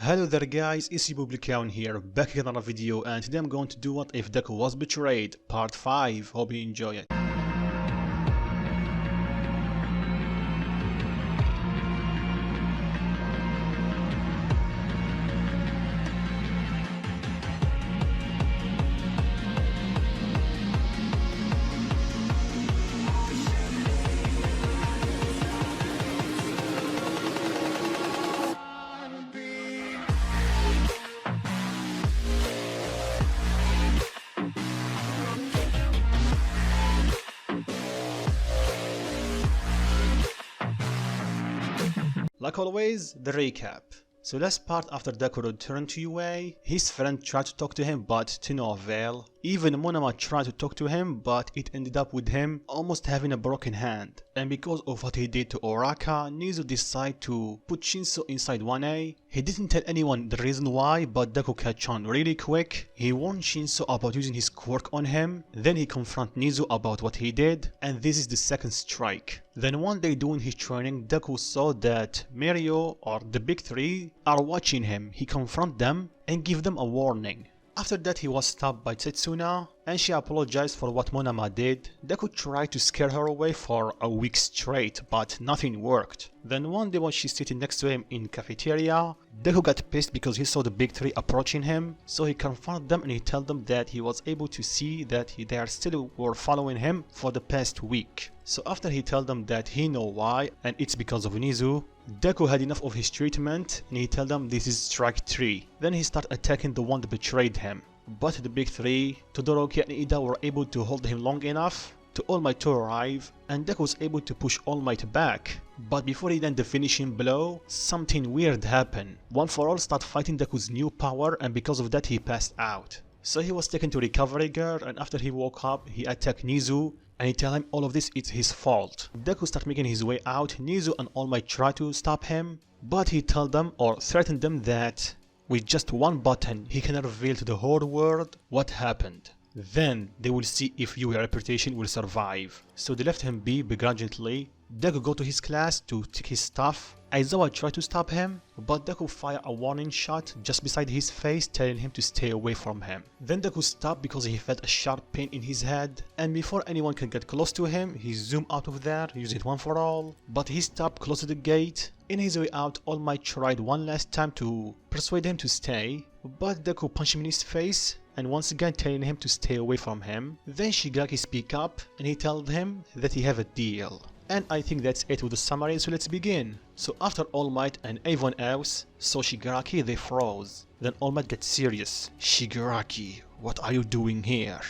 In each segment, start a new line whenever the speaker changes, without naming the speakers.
Hello there guys, it's Publicaun here, back in another video, and today I'm going to do What If Deku Was Betrayed, part 5, hope you enjoy it. Like always, the recap. So last part, after Deku returned to UA, his friend tried to talk to him but to no avail. Even Monoma tried to talk to him but it ended up with him almost having a broken hand. And because of what he did to Oraka, Nizu decided to put Shinso inside 1A. He didn't tell anyone the reason why, but Deku catch on really quick. He warned Shinso about using his quirk on him, then he confront Nizu about what he did, and this is the second strike. Then one day during his training, Deku saw that Moro, or the big three, are watching him. He confront them and give them a warning. After that he was stopped by Tetsuna and she apologized for what Monoma did. Deku tried to scare her away for a week straight but nothing worked. Then one day when she's sitting next to him in cafeteria, Deku got pissed because he saw the big three approaching him, so he confronted them and he told them that he was able to see that they are still were following him for the past week. So after he told them that he know why and it's because of Nizu, Deku had enough of his treatment and he told them this is strike 3. Then he started attacking the one that betrayed him. But the big three, Todoroki and Ida, were able to hold him long enough to All Might to arrive, and Deku was able to push All Might back. But before he landed the finishing blow, something weird happened. One for All started fighting Deku's new power and because of that he passed out. So he was taken to recovery gear and after he woke up he attacked Nizu and he tell him all of this is his fault. Deku started making his way out. Nizu and All Might try to stop him, but he told them or threatened them that with just one button he can reveal to the whole world what happened. Then they will see if your reputation will survive. So they left him be begrudgingly. Deku go to his class to take his stuff. Aizawa tried to stop him, but Deku fired a warning shot just beside his face telling him to stay away from him. Then Deku stopped because he felt a sharp pain in his head, and before anyone can get close to him, he zoomed out of there using One for All, but he stopped close to the gate. In his way out, All Might tried one last time to persuade him to stay, but Deku punched him in his face and once again telling him to stay away from him. Then Shigaraki speak up and he told him that he have a deal. And I think that's it with the summary, so let's begin. So after All Might and everyone else saw Shigaraki, they froze. Then All Might gets serious. Shigaraki, what are you doing here?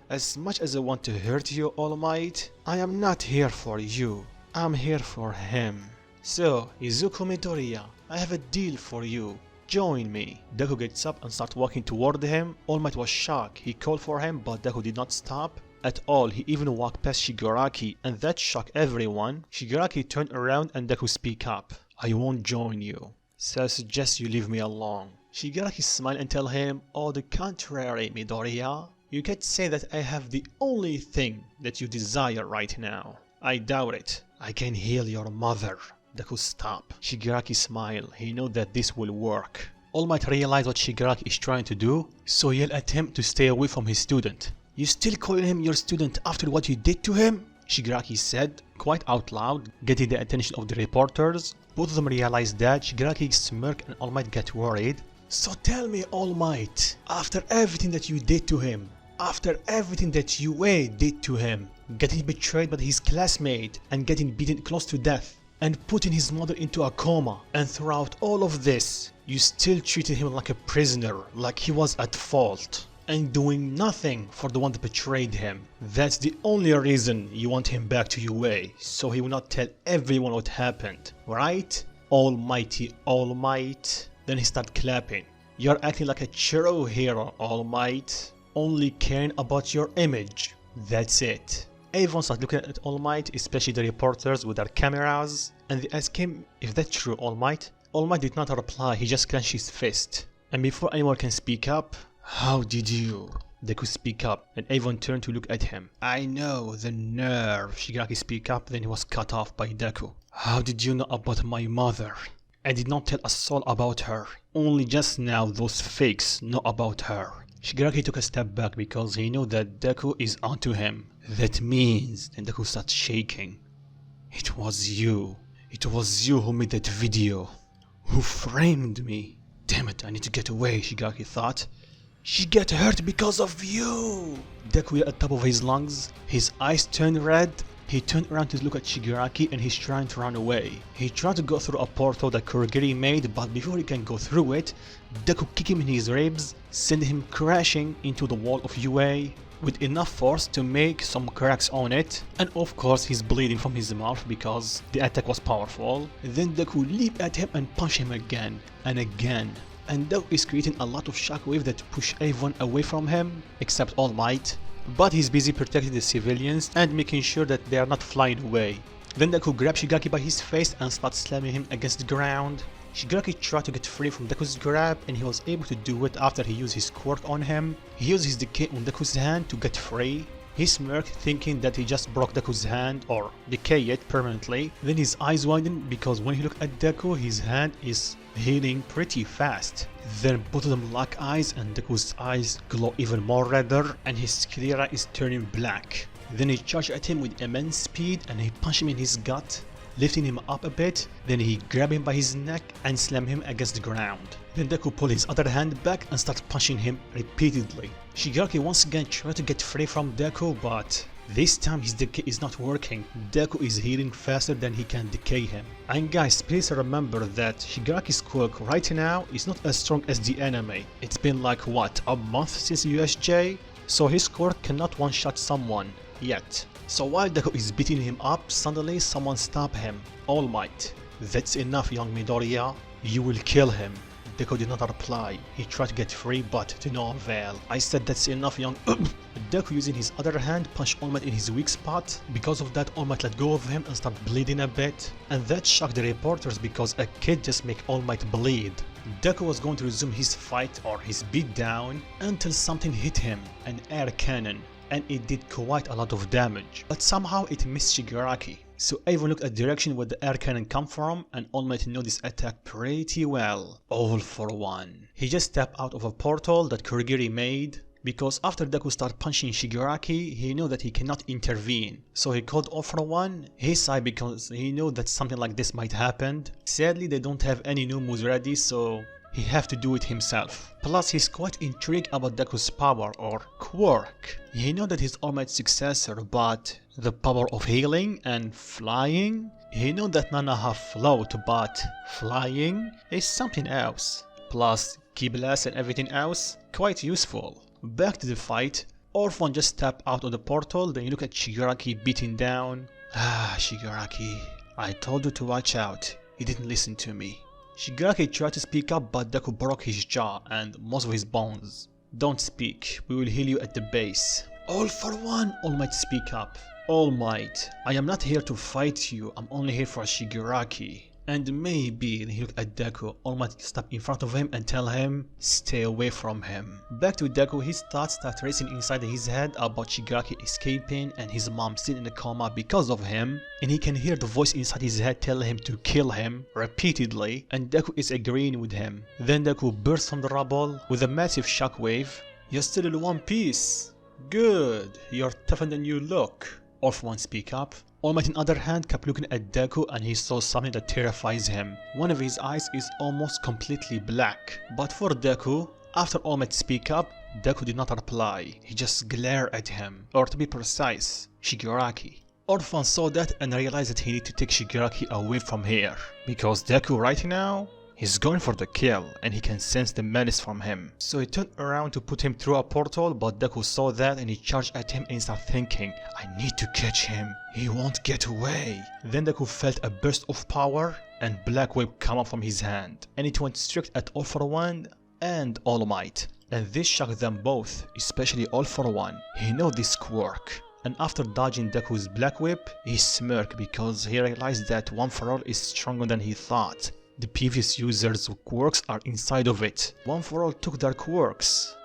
As much as I want to hurt you, All Might, I am not here for you. I'm here for him. So, Izuku Midoriya, I have a deal for you. Join me. Deku gets up and starts walking toward him. All Might was shocked. He called for him, but Deku did not stop at all. He even walked past Shigaraki, and that shocked everyone. Shigaraki turned around and Deku speak up. I won't join you, so I suggest you leave me alone. Shigaraki smiled and tell him, oh, the contrary, Midoriya. You can't say that I have the only thing that you desire right now. I doubt it. I can heal your mother. Deku stop. Shigaraki smiled. He knew that this will work. All Might realize what Shigaraki is trying to do, so he'll attempt to stay away from his student. You still calling him your student after what you did to him? Shigaraki said, quite out loud, getting the attention of the reporters. Both of them realized that. Shigaraki smirked and All Might got worried. So tell me, All Might, after everything that you did to him, after everything that UA did to him, getting betrayed by his classmate and getting beaten close to death, and putting his mother into a coma, and throughout all of this, you still treated him like a prisoner, like he was at fault, and doing nothing for the one that betrayed him. That's the only reason you want him back to UA, so he will not tell everyone what happened, right? Almighty All Might. Then he started clapping. You're acting like a true hero, All Might, only caring about your image. That's it. Everyone started looking at All Might, especially the reporters with their cameras, and they asked him if that's true, All Might. All Might did not reply, he just clenched his fist. And before anyone can speak up, how did you? Deku speak up, and everyone turned to look at him. I know, the nerve. Shigaraki speak up, then he was cut off by Deku. How did you know about my mother? I did not tell a soul about her. Only just now those fakes know about her. Shigaraki took a step back because he knew that Deku is onto him. That means... Then Deku starts shaking. It was you. It was you who made that video. Who framed me. Damn it, I need to get away, Shigaraki thought. She get hurt because of you. Deku at the top of his lungs. His eyes turned red. He turned around to look at Shigaraki and he's trying to run away. He tried to go through a portal that Kurogiri made, but before he can go through it, Deku kicked him in his ribs, sent him crashing into the wall of UA with enough force to make some cracks on it, and of course he's bleeding from his mouth because the attack was powerful. Then Deku leaped at him and punched him again and again. And Deku is creating a lot of shockwave that push everyone away from him except All Might. But he's busy protecting the civilians and making sure that they are not flying away. Then Deku grabs Shigaraki by his face and starts slamming him against the ground. Shigaraki tried to get free from Deku's grab and he was able to do it after he used his quirk on him. He used his decay on Deku's hand to get free. He smirked thinking that he just broke Deku's hand or decay it permanently. Then his eyes widened because when he looked at Deku, his hand is healing pretty fast. Then both of them lock eyes and Deku's eyes glow even more redder and his sclera is turning black. Then he charged at him with immense speed and he punched him in his gut, lifting him up a bit. Then he grabbed him by his neck and slammed him against the ground. Then Deku pulled his other hand back and started punching him repeatedly. Shigaraki once again tried to get free from Deku, but this time his decay is not working. Deku is healing faster than he can decay him. And guys, please remember that Shigaraki's quirk right now is not as strong as the anime. It's been like what, a month since USJ? So his quirk cannot one-shot someone yet. So while Deku is beating him up, suddenly someone stopped him. All Might. That's enough, young Midoriya. You will kill him. Deku did not reply. He tried to get free but to no avail. I said that's enough, young Deku using his other hand punched All Might in his weak spot. Because of that, All Might let go of him and started bleeding a bit. And that shocked the reporters because a kid just make All Might bleed. Deku was going to resume his fight or his beatdown until something hit him, an air cannon. And it did quite a lot of damage. But somehow it missed Shigaraki. So everyone looked at the direction where the air cannon come from and All Might knew this attack pretty well. All for one. He just stepped out of a portal that Kurogiri made. Because after Deku started punching Shigaraki, he knew that he cannot intervene. So he called All for One his side because he knew that something like this might happen. Sadly, they don't have any new moves ready, so he have to do it himself. Plus, he's quite intrigued about Deku's power or quirk. He knew that he's All Might's successor, but the power of healing and flying? He knew that none have float, but flying is something else. Plus, Ki Blast and everything else, quite useful. Back to the fight, Orphan just stepped out of the portal, then you look at Shigaraki beating down. Shigaraki, I told you to watch out, you didn't listen to me. Shigaraki tried to speak up but Deku broke his jaw and most of his bones. Don't speak, we will heal you at the base. All for One, All Might speak up. All Might, I am not here to fight you, I'm only here for Shigaraki. And maybe he looked at Deku, All Might step in front of him and tell him, stay away from him. Back to Deku, his thoughts start racing inside his head about Shigaraki escaping and his mom still in a coma because of him. And he can hear the voice inside his head telling him to kill him repeatedly, and Deku is agreeing with him. Then Deku bursts from the rubble with a massive shockwave. You're still in one piece. Good, you're tougher than you look. All for One speak up. All Might on the other hand kept looking at Deku and he saw something that terrifies him. One of his eyes is almost completely black. But for Deku, after All Might speak up, Deku did not reply. He just glared at him, or to be precise, Shigaraki. Orphan saw that and realized that he needed to take Shigaraki away from here. Because Deku right now, he's going for the kill and he can sense the menace from him. So he turned around to put him through a portal, but Deku saw that and he charged at him and started thinking, I need to catch him, he won't get away. Then Deku felt a burst of power and black wave come up from his hand. And it went straight at All for One and All Might. And this shocked them both, especially All for One. He knew this quirk. And after dodging Deku's black whip, he smirked because he realized that One for All is stronger than he thought. The previous users' quirks are inside of it. One for All took their quirks.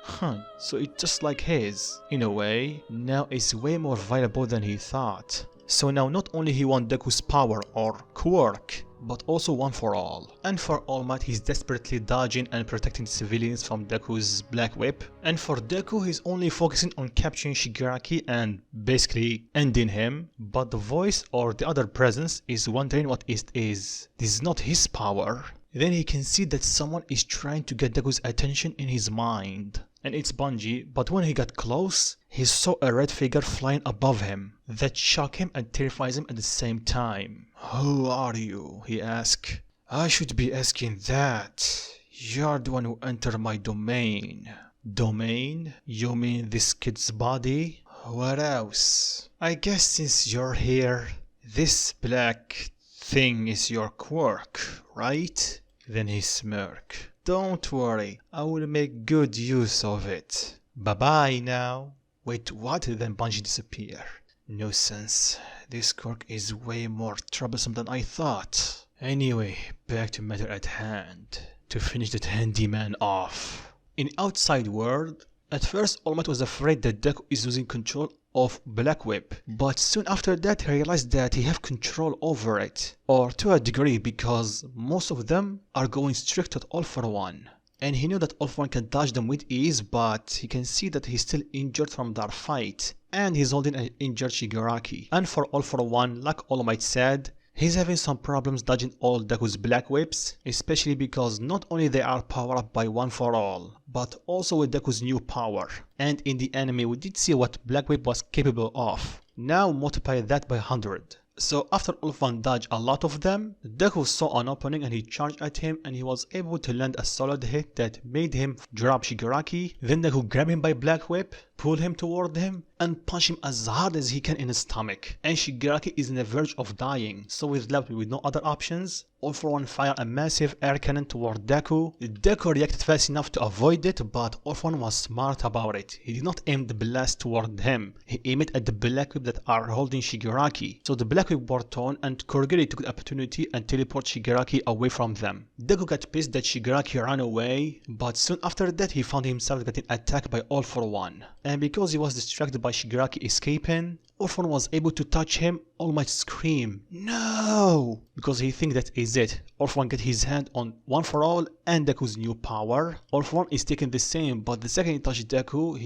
So it's just like his. In a way, now it's way more valuable than he thought. So now not only he won Deku's power or quirk, but also one for all. And for All Might, he's desperately dodging and protecting civilians from Deku's Black Whip. And for Deku, he's only focusing on capturing Shigaraki and basically ending him. But the voice or the other presence is wondering what it is. This is not his power. Then he can see that someone is trying to get Deku's attention in his mind. And it's Bungie, but when he got close, he saw a red figure flying above him. That shocked him and terrifies him at the same time. "Who are you?" he asked. "I should be asking that. You're the one who entered my domain." "Domain? You mean this kid's body?" "What else? I guess since you're here, this black thing is your quirk, right?" Then he smirked. "Don't worry, I will make good use of it. Bye-bye now." "Wait, what?" Then Bungie disappeared. "No sense. This quirk is way more troublesome than I thought." Anyway, back to matter at hand. To finish that handyman off. In outside world, at first All Might was afraid that Deku is losing control of Black Whip, but soon after that he realized that he have control over it, or to a degree, because most of them are going strict at All for One. And he knew that All for One can dodge them with ease, but he can see that he's still injured from their fight, and he's holding an injured Shigaraki. And for All for One, like All Might said, he's having some problems dodging all Deku's Black Whips, especially because not only they are powered up by One for All, but also with Deku's new power. And in the anime we did see what Black Whip was capable of. Now multiply that by 100. So after All for One dodged a lot of them, Deku saw an opening and he charged at him, and he was able to land a solid hit that made him drop Shigaraki. Then Deku grabbed him by Black Whip, pulled him toward him, and punched him as hard as he can in his stomach. And Shigaraki is on the verge of dying, so he's left with no other options. All for One fired a massive air cannon toward Deku. Deku reacted fast enough to avoid it, but All for One was smart about it. He did not aim the blast toward him. He aimed it at the Black Whip that are holding Shigaraki. So the Black Whip were torn, and Kurogiri took the opportunity and teleported Shigaraki away from them. Deku got pissed that Shigaraki ran away, but soon after that he found himself getting attacked by All for One. And because he was distracted by Shigaraki escaping, All for One was able to touch him. All Might scream, "No!" Because he thinks that is it. All for One get his hand on One for All and Deku's new power. All for One is taking the same, but the second he touched Deku,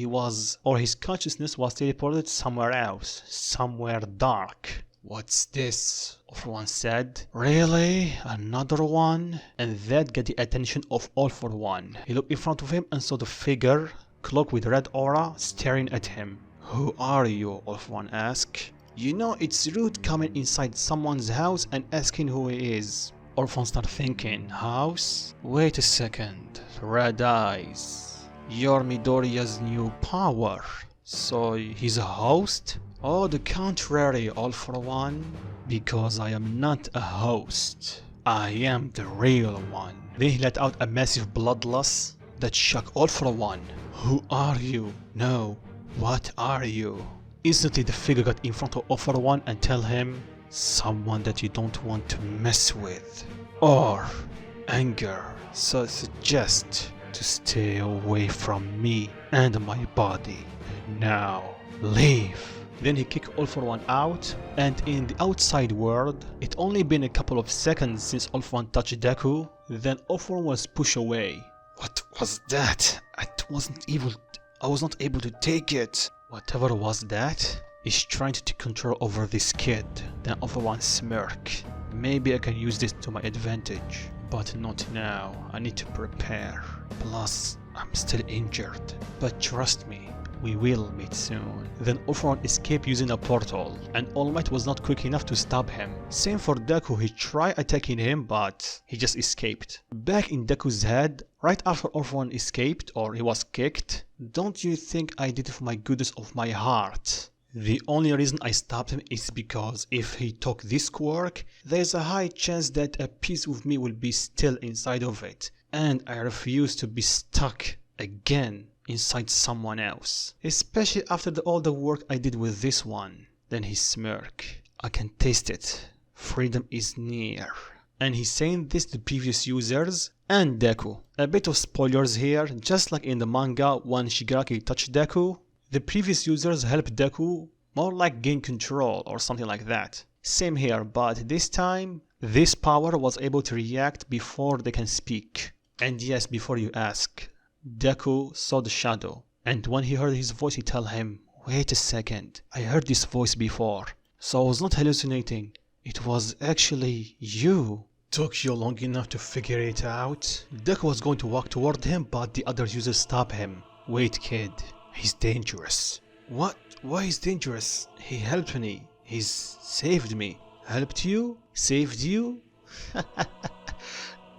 his consciousness was teleported somewhere else, somewhere dark. "What's this?" All for One said. "Really? Another one?" And that got the attention of All for One. He looked in front of him and saw the figure, cloaked with red aura, staring at him. "Who are you?" All for One asked. "You know it's rude coming inside someone's house and asking who he is." All for One started thinking, "House? Wait a second. Red eyes. You're Midoriya's new power. So he's a host?" "Oh, the contrary, All for One. Because I am not a host. I am the real one." Then he let out a massive bloodlust that shocked All for One. "Who are you? No, what are you?" Instantly the figure got in front of All for One and tell him, "Someone that you don't want to mess with. Or anger. So suggest to stay away from me and my body. Now leave." Then he kicked All for One out, and in the outside world, it only been a couple of seconds since All for One touched Deku, then All for One was pushed away. "What was that? I was not able to take it." Whatever was that is trying to take control over this kid. Then All for One smirked. "Maybe I can use this to my advantage, but not now. I need to prepare. Plus, I'm still injured. But trust me, we will meet soon." Then All for One escaped using a portal, and All Might was not quick enough to stop him. Same for Deku, he tried attacking him, but he just escaped. Back in Deku's head, right after All for One escaped, or he was kicked, "Don't you think I did it for my goodness of my heart? The only reason I stopped him is because if he took this quirk, there's a high chance that a piece of me will be still inside of it, and I refuse to be stuck again inside someone else, especially after all the work I did with this one." Then he smirked. "I can taste it. Freedom is near." And he's saying this to previous users and Deku. A bit of spoilers here, just like in the manga when Shigaraki touched Deku, the previous users helped Deku more like gain control or something like that. Same here, but this time, this power was able to react before they can speak. And yes, before you ask, Deku saw the shadow, and when he heard his voice, he tell him, wait a second, I heard this voice before, so I was not hallucinating, it was actually you. Took you long enough to figure it out? Deku was going to walk toward him, but the other users stopped him. Wait kid, he's dangerous. What? Why is dangerous? He helped me. He's saved me. Helped you? Saved you?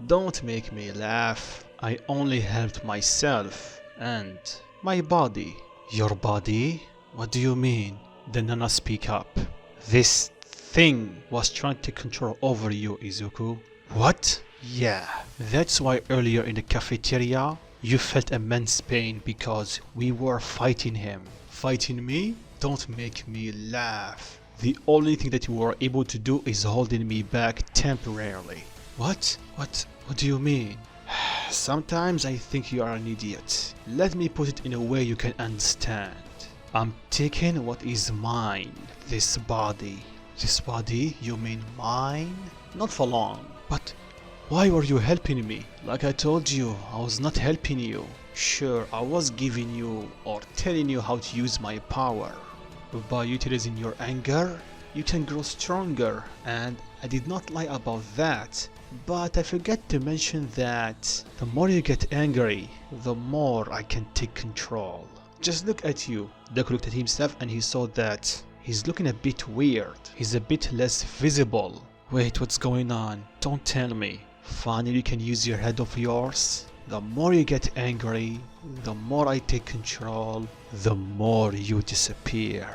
Don't make me laugh. I only helped myself and my body. Your body? What do you mean? The Nana speak up. This thing was trying to control over you, Izuku. What? Yeah, that's why earlier in the cafeteria you felt immense pain because we were fighting him. Fighting me? Don't make me laugh. The only thing that you were able to do is holding me back temporarily. What? What do you mean? Sometimes I think you are an idiot. Let me put it in a way you can understand. I'm taking what is mine, this body. This body? You mean mine? Not for long. But why were you helping me? Like I told you, I was not helping you. Sure, I was giving you or telling you how to use my power. By utilizing your anger, you can grow stronger, and I did not lie about that. But I forgot to mention that the more you get angry, the more I can take control. Just look at you. Deku looked at himself and he saw that he's looking a bit weird. He's a bit less visible. Wait, what's going on? Don't tell me. Finally you can use your head of yours? The more you get angry, the more I take control, the more you disappear.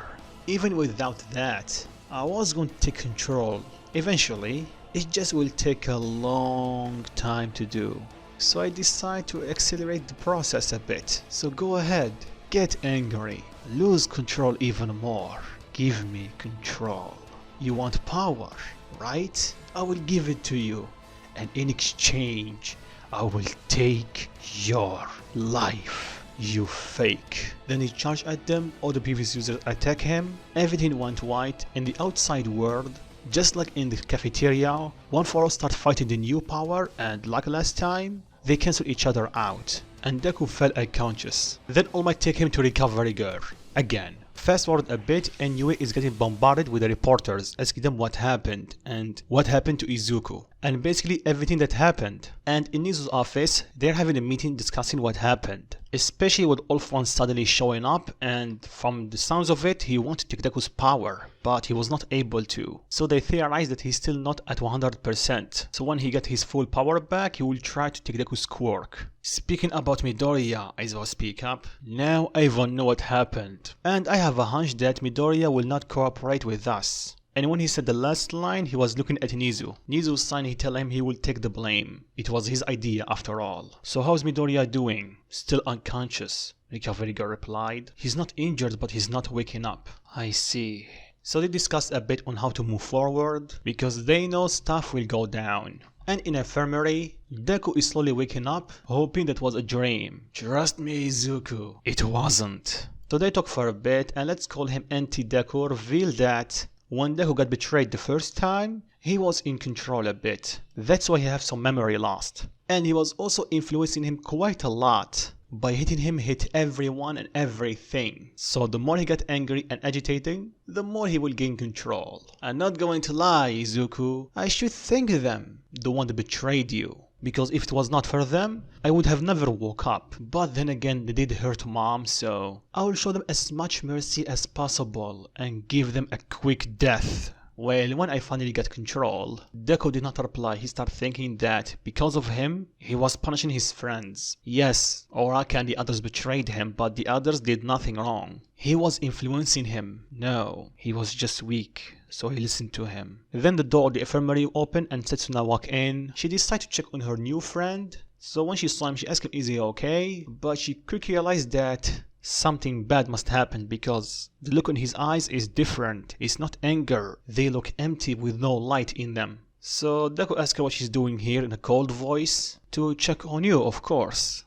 Even without that, I was going to take control. Eventually, it just will take a long time to do. So I decide to accelerate the process a bit. So go ahead, get angry, lose control even more. Give me control. You want power, right? I will give it to you. And in exchange, I will take your life, you fake. Then he charged at them, all the previous users attack him, everything went white. In the outside world, just like in the cafeteria, one for all start fighting the new power, and like last time, they cancel each other out, and Deku fell unconscious. Then All Might take him to recovery girl, again. Fast forward a bit, and Yue is getting bombarded with the reporters, asking them what happened, and what happened to Izuku, and basically everything that happened. And in Nizu's office, they're having a meeting discussing what happened, especially with All For One suddenly showing up, and from the sounds of it, he wanted to take Deku's power, but he was not able to. So they theorize that he's still not at 100%, so when he gets his full power back, he will try to take Deku's quirk. Speaking about Midoriya, Aizawa speak up. Now I even know what happened, and I have a hunch that Midoriya will not cooperate with us. And when he said the last line, he was looking at Nizu. Nizu's sign, he tell him he will take the blame. It was his idea after all. So how's Midoriya doing? Still unconscious. Recovery girl replied. He's not injured, but he's not waking up. I see. So they discussed a bit on how to move forward, because they know stuff will go down. And in infirmary, Deku is slowly waking up, hoping that was a dream. Trust me, Izuku, it wasn't. So they talk for a bit, and let's call him Anti-Deku reveal that when Deku got betrayed the first time, he was in control a bit. That's why he has some memory lost. And he was also influencing him quite a lot. By hitting him, hit everyone and everything. So the more he got angry and agitating, the more he will gain control. I'm not going to lie, Izuku. I should thank them, the one that betrayed you. Because if it was not for them, I would have never woke up. But then again, they did hurt mom, so I will show them as much mercy as possible and give them a quick death. Well, when I finally got control, Deku did not reply. He started thinking that because of him, he was punishing his friends. Yes, Oraka and the others betrayed him, but the others did nothing wrong. He was influencing him. No, he was just weak, so he listened to him. Then the door of the infirmary opened and Setsuna walked in. She decided to check on her new friend. So when she saw him, she asked him, is he okay? But she quickly realized that something bad must happen because the look in his eyes is different. It's not anger. They look empty with no light in them. So Deku asked her what she's doing here in a cold voice. To check on you, of course.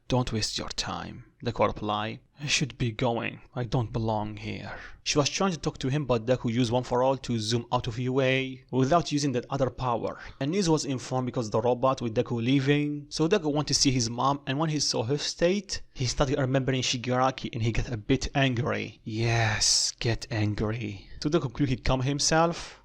Don't waste your time, Deku replied. I should be going. I don't belong here. She was trying to talk to him, but Deku used one for all to zoom out of UA without using that other power. And news was informed because the robot with Deku leaving. So Deku wanted to see his mom, and when he saw her state, he started remembering Shigaraki and he got a bit angry. Yes, get angry. So Deku quickly calmed himself.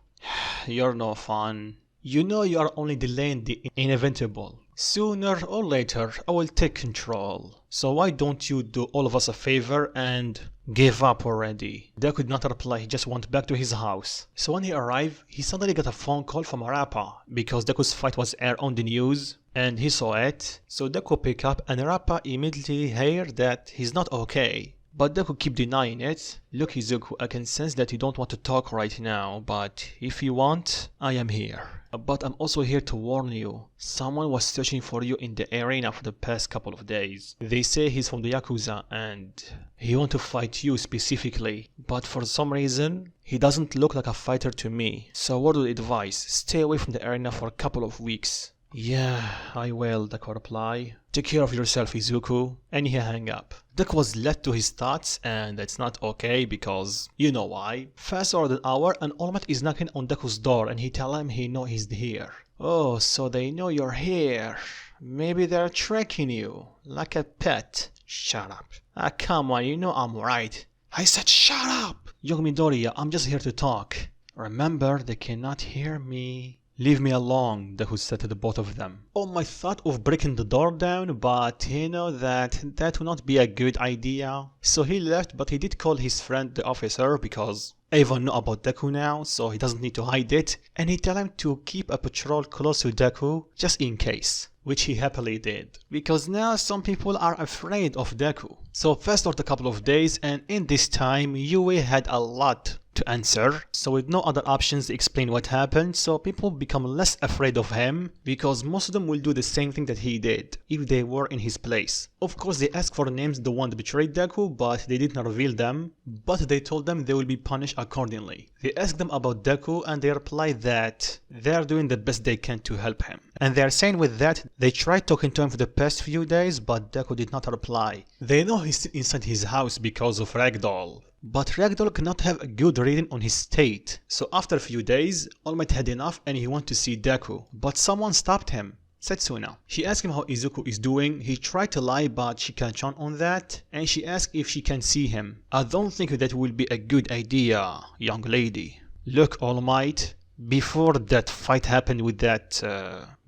You're no fun. You know you are only delaying the inevitable. Sooner or later, I will take control. So why don't you do all of us a favor and give up already? Deku did not reply, he just went back to his house. So when he arrived, he suddenly got a phone call from Arappa because Deku's fight was aired on the news and he saw it. So Deku picked up and Arappa immediately heard that he's not okay. But Deku keep denying it. Look Izuku, I can sense that you don't want to talk right now, but if you want, I am here. But I'm also here to warn you. Someone was searching for you in the arena for the past couple of days. They say he's from the Yakuza and he wants to fight you specifically. But for some reason, he doesn't look like a fighter to me. So word of advice, stay away from the arena for a couple of weeks. Yeah, I will, Deku replied. Take care of yourself, Izuku. And he hung up. Deku was led to his thoughts, and that's not okay because you know why. Fast forward an hour and All Might is knocking on Deku's door and he tell him he know he's here. Oh, so they know you're here. Maybe they're tracking you, like a pet. Shut up. Ah, come on, you know I'm right. I said shut up! Young Midoriya, I'm just here to talk. Remember, they cannot hear me. Leave me alone, Deku said to the both of them. All Might thought of breaking the door down, but he know that would not be a good idea. So he left, but he did call his friend the officer because everyone know about Deku now, so he doesn't need to hide it. And he tell him to keep a patrol close to Deku, just in case. Which he happily did. Because now some people are afraid of Deku. So fast forward a couple of days, and in this time, Yui had a lot to answer, so with no other options to explain what happened, so people become less afraid of him because most of them will do the same thing that he did if they were in his place. Of course they asked for names the one that betrayed Deku, but they did not reveal them, but they told them they will be punished accordingly. They asked them about Deku and they replied that they are doing the best they can to help him. And they are saying with that they tried talking to him for the past few days, but Deku did not reply. They know he's still inside his house because of Ragdoll. But Ragdoll cannot have a good reading on his state. So after a few days, All Might had enough and he went to see Deku. But someone stopped him. Setsuna. She asked him how Izuku is doing. He tried to lie but she can't count on that. And she asked if she can see him. I don't think that will be a good idea, young lady. Look, All Might. Before that fight happened with that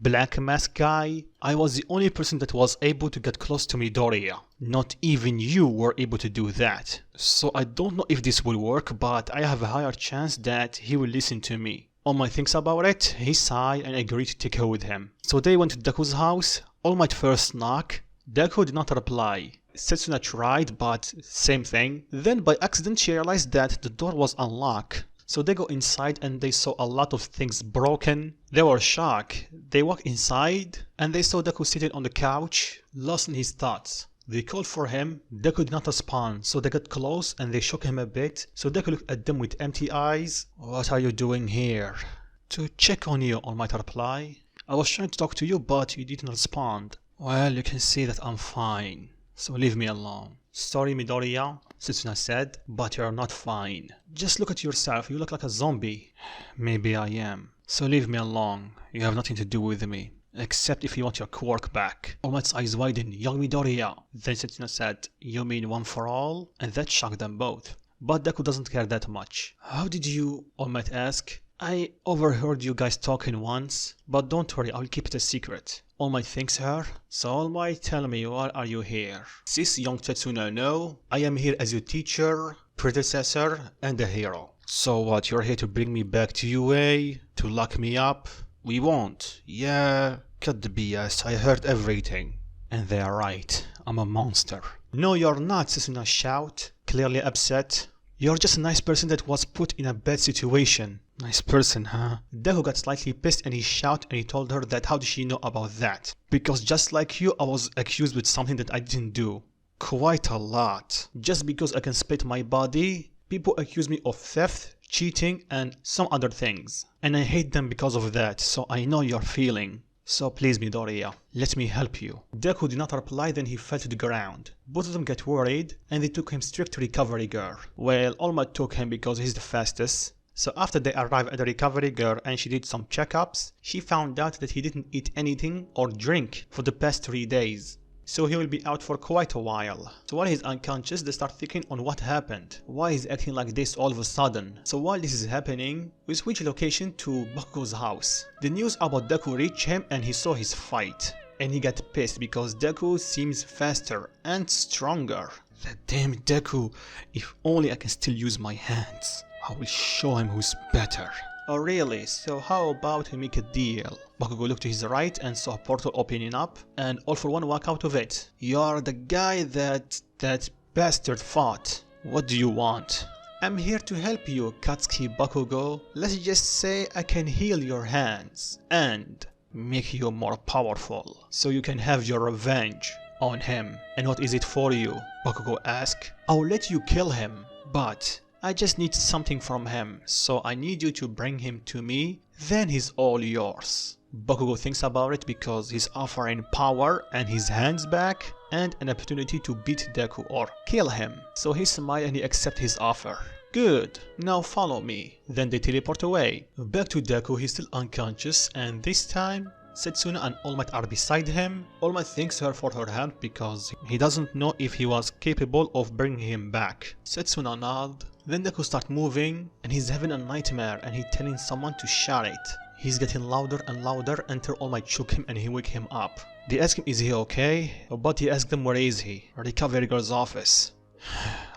black mask guy, I was the only person that was able to get close to Midoriya. Not even you were able to do that. So I don't know if this will work, but I have a higher chance that he will listen to me. All Might thinks about it, he sighed and agreed to take her with him. So they went to Deku's house. All Might first knocked. Deku did not reply. Setsuna tried, but same thing. Then by accident she realized that the door was unlocked. So they go inside and they saw a lot of things broken. They were shocked. They walked inside and they saw Deku sitting on the couch, lost in his thoughts. They called for him. Deku did not respond, so they got close and they shook him a bit. So Deku looked at them with empty eyes. What are you doing here? To check on you, All Might reply. I was trying to talk to you, but you didn't respond. Well, you can see that I'm fine, so leave me alone. Sorry, Midoriya, Setsuna said, but you're not fine. Just look at yourself, you look like a zombie. Maybe I am. So leave me alone, you have nothing to do with me. Except if you want your quirk back. All Might's eyes widened. Young Midoriya. Then Setsuna said, you mean one for all? And that shocked them both. But Deku doesn't care that much. How did you? All Might asked. I overheard you guys talking once, but don't worry, I'll keep it a secret. All Might thanks her. So All Might, tell me, why are you here? Sis young Setsuna, no. I am here as your teacher, predecessor, and a hero. So what, you're here to bring me back to UA? To lock me up? We won't. Yeah, cut the BS, I heard everything. And they are right, I'm a monster. No, you're not, Setsuna shout, clearly upset. You're just a nice person that was put in a bad situation. Nice person, huh? Deku got slightly pissed and he shouted and he told her that how did she know about that? Because just like you, I was accused with something that I didn't do. Quite a lot. Just because I can split my body, people accuse me of theft, cheating and some other things. And I hate them because of that, so I know your feeling. So please Midoriya, let me help you. Deku did not reply, then he fell to the ground. Both of them get worried and they took him straight to recovery girl. Well, All Might took him because he's the fastest. So after they arrived at the recovery girl and she did some checkups, she found out that he didn't eat anything or drink for the past 3 days. So he will be out for quite a while. So while he's unconscious, they start thinking on what happened. Why he's acting like this all of a sudden? So while this is happening, we switch location to Bakugou's house. The news about Deku reached him and he saw his fight. And he got pissed because Deku seems faster and stronger. That damn Deku, if only I can still use my hands. I will show him who's better. Oh really? So how about we make a deal? Bakugou looked to his right and saw a portal opening up, and All for One walked out of it. You're the guy that bastard fought. What do you want? I'm here to help you, Katsuki Bakugou. Let's just say I can heal your hands and make you more powerful, so you can have your revenge on him. And what is it for you? Bakugou asked. I'll let you kill him, but I just need something from him, so I need you to bring him to me, then he's all yours. Bakugou thinks about it because he's offering power and his hands back and an opportunity to beat Deku or kill him. So he smiles and he accepts his offer. Good, now follow me. Then they teleport away. Back to Deku, he's still unconscious, and this time Setsuna and All Might are beside him. All Might thanks her for her help because he doesn't know if he was capable of bringing him back. Setsuna nods. Then Deku starts moving and he's having a nightmare and he's telling someone to shut it. He's getting louder and louder until All Might shook him and he wake him up. They ask him is he okay, but he asks them where is he? Recovery girl's office.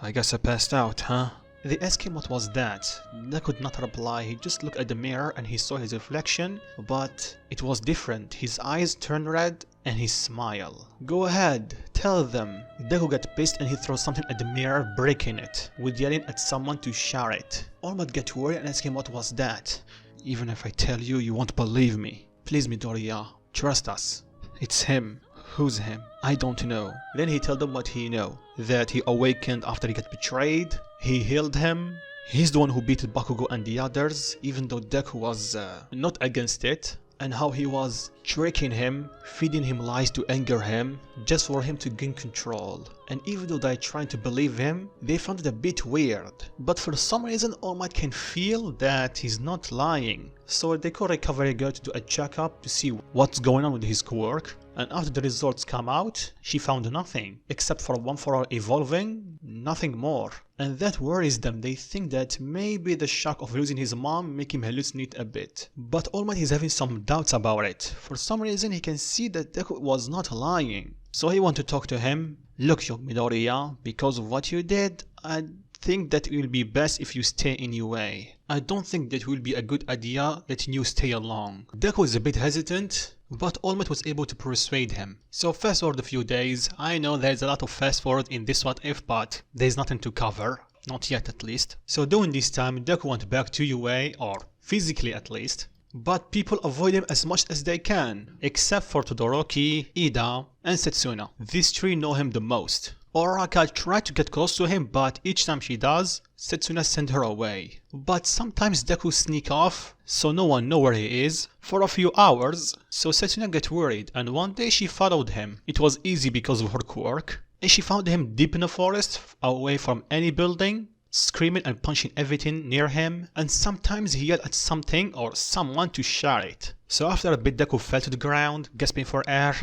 I guess I passed out, huh? They ask him what was that. Deku could not reply, he just looked at the mirror and he saw his reflection, but it was different. His eyes turned red and he smiled. Go ahead, tell them. Deku got pissed and he throws something at the mirror, breaking it, with yelling at someone to share it. All Might get worried and ask him what was that. Even if I tell you, you won't believe me. Please Midoriya, trust us. It's him. Who's him? I don't know. Then he told them what he know. That he awakened after he got betrayed. He healed him. He's the one who beat Bakugou and the others, even though Deku was not against it. And how he was tricking him, feeding him lies to anger him, just for him to gain control. And even though they tried to believe him, they found it a bit weird. But for some reason All Might can feel that he's not lying. So they call Recovery Girl to do a checkup to see what's going on with his quirk. And after the results come out, she found nothing, except for One For All evolving, nothing more. And that worries them. They think that maybe the shock of losing his mom make him hallucinate a bit. But All Might is having some doubts about it. For some reason he can see that Deku was not lying. So he wants to talk to him. Look, young Midoriya, because of what you did, I think that it will be best if you stay anyway. I don't think that will be a good idea letting you stay along. Deku is a bit hesitant, but All Might was able to persuade him. So fast forward a few days. I know there's a lot of fast forward in this what if, but there's nothing to cover. Not yet at least. So during this time, Deku went back to UA, or physically at least. But people avoid him as much as they can, except for Todoroki, Ida, and Setsuna. These three know him the most. Oraka tried to get close to him, but each time she does, Setsuna sends her away. But sometimes Deku sneak off, so no one knows where he is, for a few hours, so Setsuna gets worried, and one day she followed him. It was easy because of her quirk, and she found him deep in the forest, away from any building, screaming and punching everything near him, and sometimes he yelled at something or someone to share it. So after a bit Deku fell to the ground, gasping for air.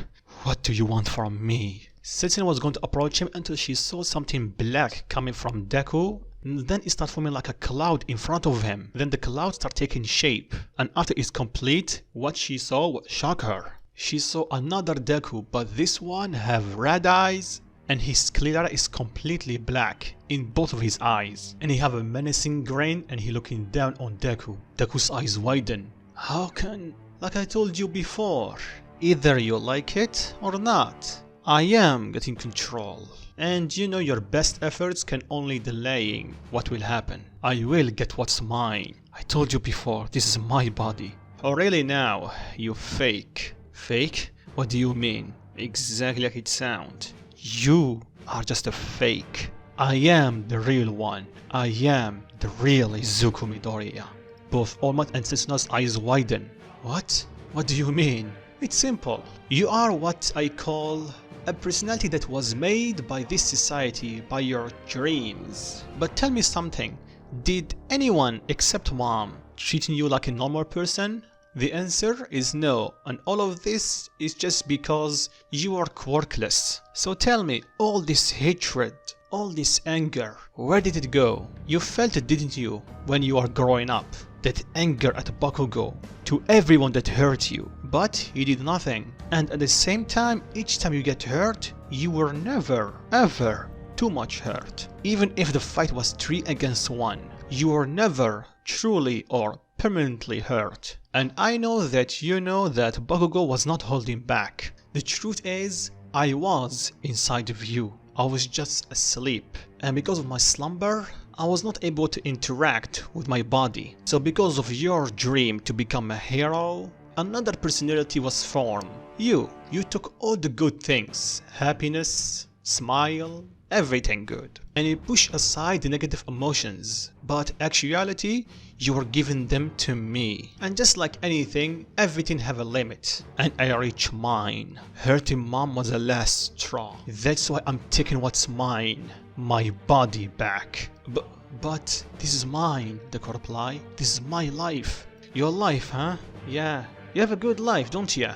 What do you want from me? Setsuna was going to approach him until she saw something black coming from Deku. Then it started forming like a cloud in front of him. Then the cloud started taking shape. And after it's complete, what she saw would shock her. She saw another Deku, but this one have red eyes. And his sclera is completely black in both of his eyes. And he have a menacing grin and he looking down on Deku. Deku's eyes widen. How can... Like I told you before, either you like it or not. I am getting control. And you know your best efforts can only delaying what will happen. I will get what's mine. I told you before, this is my body. Oh really now, you fake. Fake? What do you mean? Exactly like it sounds. You are just a fake. I am the real one. I am the real Izuku Midoriya. Both All Might and Setsuna's eyes widen. What? What do you mean? It's simple. You are what I call a personality that was made by this society, by your dreams. But tell me something, did anyone except mom treating you like a normal person? The answer is no, and all of this is just because you are quirkless. So tell me, all this hatred, all this anger, where did it go? You felt it, didn't you, when you were growing up? That anger at Bakugou, to everyone that hurt you, but you did nothing. And at the same time, each time you get hurt, you were never, ever too much hurt. Even if the fight was 3 against 1, you were never truly or permanently hurt. And I know that you know that Bakugou was not holding back. The truth is, I was inside of you. I was just asleep. And because of my slumber, I was not able to interact with my body. So because of your dream to become a hero, another personality was formed. You took all the good things, happiness, smile, everything good, and you push aside the negative emotions, but actuality, you were giving them to me. And just like anything, everything have a limit, and I reach mine. Hurting mom was the last straw. That's why I'm taking what's mine, my body back. But this is mine, Deku replied. This is my life. Your life, huh? Yeah, you have a good life, don't ya?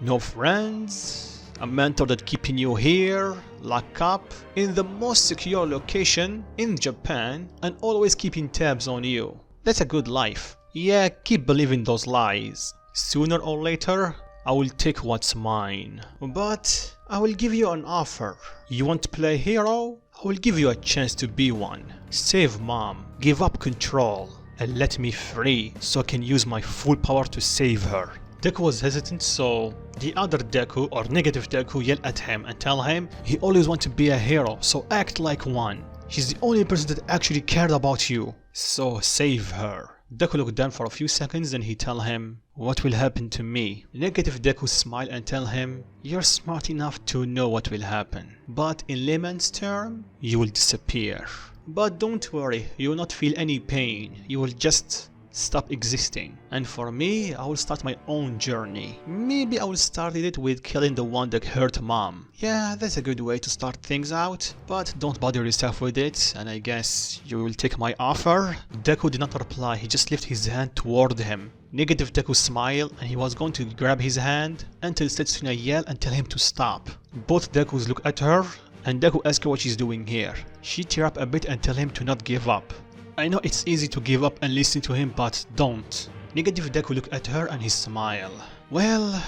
No friends, a mentor that keeping you here, locked up, in the most secure location in Japan, and always keeping tabs on you. That's a good life. Yeah, keep believing those lies. Sooner or later, I will take what's mine. But I will give you an offer. You want to play hero? I will give you a chance to be one. Save mom, give up control, and let me free so I can use my full power to save her. Deku was hesitant, so the other Deku or negative Deku yelled at him and tell him he always wants to be a hero, so act like one. She's the only person that actually cared about you, so save her. Deku looked down for a few seconds, then he tell him, what will happen to me? Negative Deku smile and tell him, you're smart enough to know what will happen, but in layman's term, you will disappear. But don't worry, you will not feel any pain, you will just stop existing. And for me, I will start my own journey. Maybe I will start it with killing the one that hurt mom. Yeah, that's a good way to start things out, but don't bother yourself with it, and I guess you will take my offer. Deku did not reply, he just lifted his hand toward him. Negative Deku smiled and he was going to grab his hand until Setsuna yelled and tell him to stop. Both Dekus look at her and Deku asks her what she's doing here. She tear up a bit and tell him to not give up. I know it's easy to give up and listen to him, but don't. Negative Deku looked at her and he smiled. Well,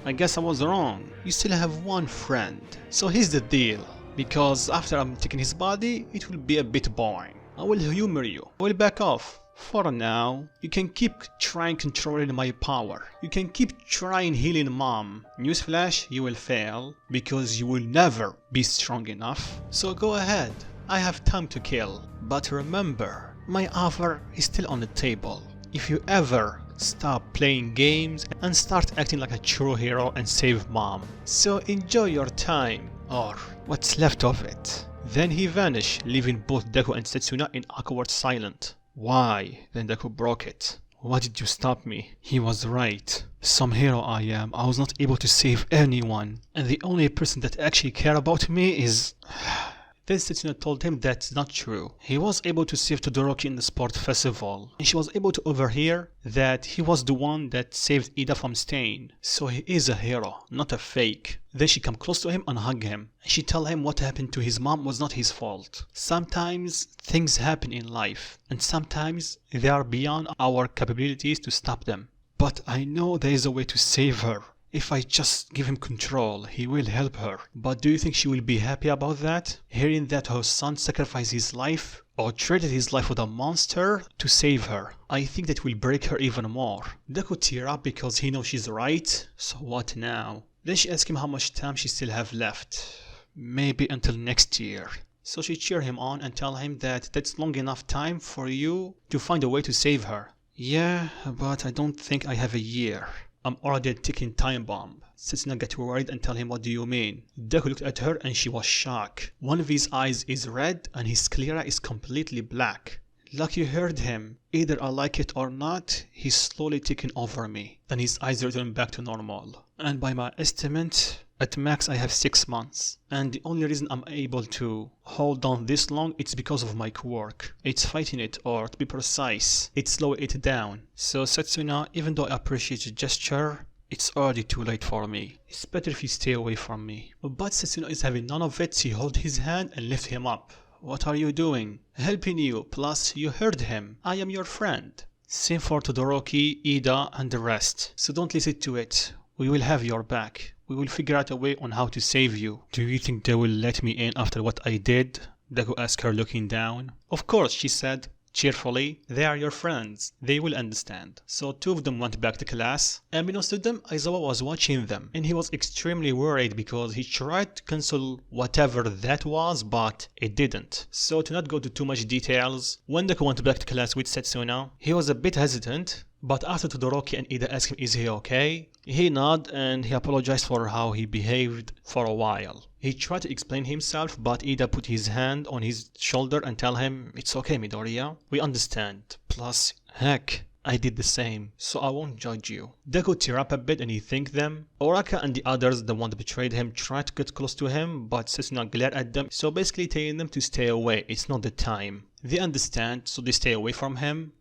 I guess I was wrong. You still have one friend. So here's the deal. Because after I'm taking his body, it will be a bit boring. I will humor you. I will back off. For now, you can keep trying controlling my power. You can keep trying healing mom. Newsflash, you will fail because you will never be strong enough. So go ahead. I have time to kill. But remember, my offer is still on the table. If you ever stop playing games and start acting like a true hero and save mom. So enjoy your time, or what's left of it. Then he vanished, leaving both Deku and Setsuna in awkward silence. Why? Then Deku broke it. Why did you stop me? He was right. Some hero I am. I was not able to save anyone. And the only person that actually cared about me is... Then Setsuna told him that's not true. He was able to save Todoroki in the sport festival, and she was able to overhear that he was the one that saved Ida from staying. So he is a hero, not a fake. Then she come close to him and hug him, and she tell him what happened to his mom was not his fault. Sometimes things happen in life, and sometimes they are beyond our capabilities to stop them. But I know there is a way to save her. If I just give him control, he will help her. But do you think she will be happy about that? Hearing that her son sacrificed his life or traded his life with a monster to save her. I think that will break her even more. Deku tear up because he knows she's right. So what now? Then she asks him how much time she still have left. Maybe until next year. So she cheer him on and tell him that that's long enough time for you to find a way to save her. Yeah, but I don't think I have a year. I'm already a ticking time bomb. Setsuna got worried and tell him, what do you mean? Deku looked at her and she was shocked. One of his eyes is red and his sclera is completely black. Like you heard him. Either I like it or not, he's slowly taking over me. Then his eyes return back to normal. And by my estimate, at max I have 6 months. And the only reason I'm able to hold on this long, it's because of my quirk. It's fighting it, or to be precise, it's slowing it down. So Setsuna, even though I appreciate your gesture, it's already too late for me. It's better if you stay away from me. But Setsuna is having none of it. She hold his hand and lift him up. What are you doing? Helping you, plus you heard him. I am your friend. Same for Todoroki, Ida, and the rest. So don't listen to it. We will have your back. We will figure out a way on how to save you. Do you think they will let me in after what I did? Deku asked her, looking down. Of course, she said cheerfully. They are your friends. They will understand. So two of them went back to class. Unbeknownst to them, Aizawa was watching them, and he was extremely worried because he tried to cancel whatever that was, but it didn't. So to not go to too much details, when Deku went back to class with Setsuna, he was a bit hesitant. But after Todoroki and Ida asked him, is he okay? He nodded and he apologized for how he behaved for a while. He tried to explain himself, but Ida put his hand on his shoulder and tell him, it's okay, Midoriya. We understand. Plus, heck, I did the same, so I won't judge you. Deku tear up a bit and he thanked them. Oraka and the others, the one that betrayed him, tried to get close to him, but Setsuna glared at them, so basically telling them to stay away, it's not the time. They understand, so they stay away from him.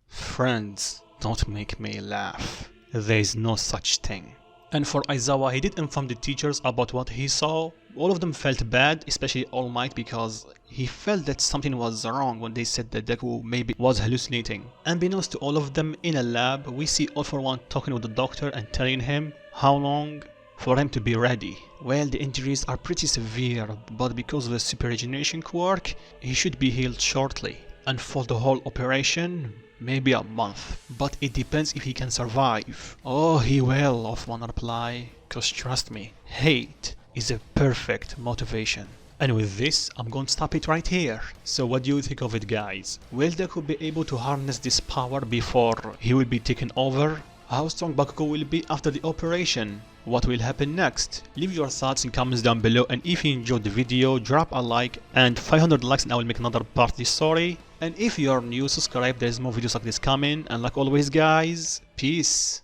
Friends, don't make me laugh. There is no such thing. And for Aizawa, he did inform the teachers about what he saw. All of them felt bad, especially All Might, because he felt that something was wrong when they said that Deku maybe was hallucinating. Unbeknownst to all of them, in a lab, we see All For One talking with the doctor and telling him how long for him to be ready. Well, the injuries are pretty severe, but because of the super regeneration quirk, he should be healed shortly. And for the whole operation, maybe a month, but it depends if he can survive. Oh, he will, All For One reply, cause trust me, hate is a perfect motivation. And with this, I'm going to stop it right here. So what do you think of it, guys? Will Deku be able to harness this power before he will be taken over? How strong Bakugou will be after the operation? What will happen next? Leave your thoughts in comments down below, and if you enjoyed the video, drop a like, and 500 likes and I will make another part of this story. And if you are new, subscribe, there's more videos like this coming, and like always guys, peace.